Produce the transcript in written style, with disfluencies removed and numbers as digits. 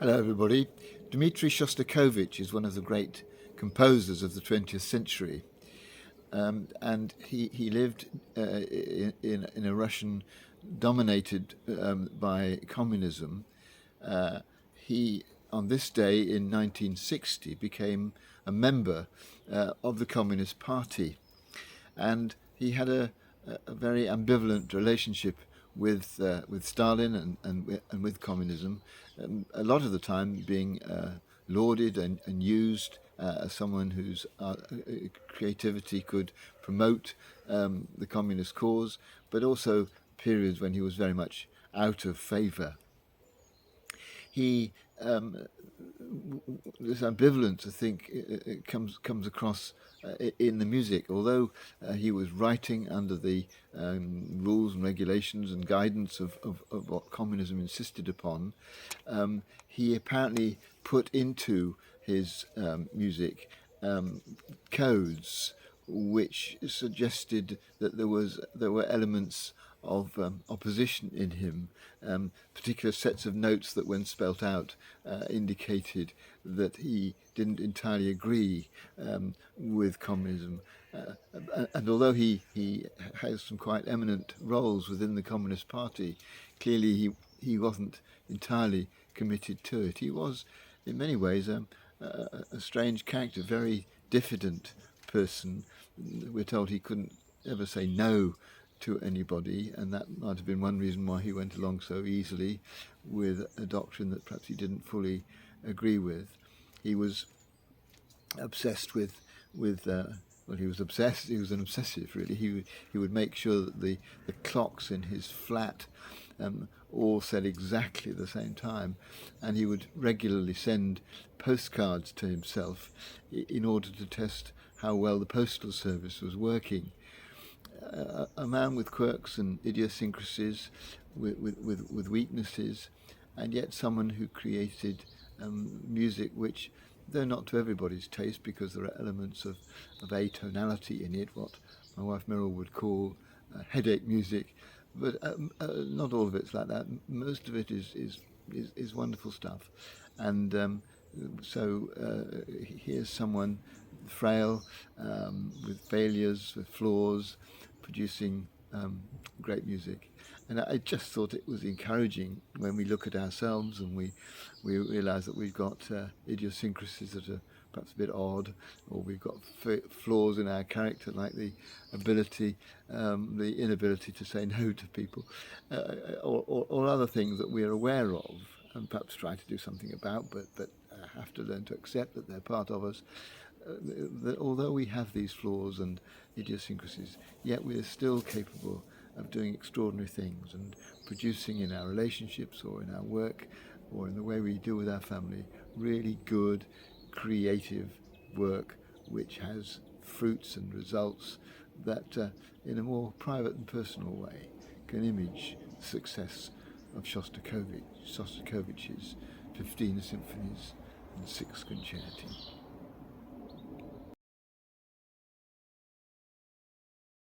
Hello, everybody. Dmitri Shostakovich is one of the great composers of the 20th century, and he lived in a Russian dominated by communism. He, on this day in 1960, became a member of the Communist Party, and he had a very ambivalent relationship with Stalin and with communism, a lot of the time being lauded and used as someone whose creativity could promote the communist cause, but also periods when he was very much out of favour. He This ambivalence, I think, it comes across in the music. Although he was writing under the rules and regulations and guidance of what communism insisted upon, he apparently put into his music codes which suggested that there were elements of opposition in him, particular sets of notes that, when spelt out, indicated that he didn't entirely agree with communism. And although he has some quite eminent roles within the Communist Party, clearly he wasn't entirely committed to it. He was, in many ways, a strange character, very diffident person. We're told he couldn't ever say no to anybody, and that might have been one reason why he went along so easily with a doctrine that perhaps he didn't fully agree with. He was obsessed well, he was obsessed. He was an obsessive, really. He would make sure that the clocks in his flat all said exactly the same time, and he would regularly send postcards to himself in order to test how well the postal service was working. A man with quirks and idiosyncrasies, with weaknesses, and yet someone who created music which, though not to everybody's taste, because there are elements of atonality in it, what my wife Meryl would call headache music, but not all of it's like that. Most of it is wonderful stuff, and so here's someone frail, with failures, with flaws, producing great music. And I just thought it was encouraging when we look at ourselves and we realise that we've got idiosyncrasies that are perhaps a bit odd, or we've got flaws in our character, like the inability to say no to people, or other things that we're aware of and perhaps try to do something about, but have to learn to accept that they're part of us. That although we have these flaws and idiosyncrasies, yet we are still capable of doing extraordinary things and producing in our relationships or in our work or in the way we deal with our family really good, creative work which has fruits and results that, in a more private and personal way, can image the success of Shostakovich's 15 symphonies and 6 concerti.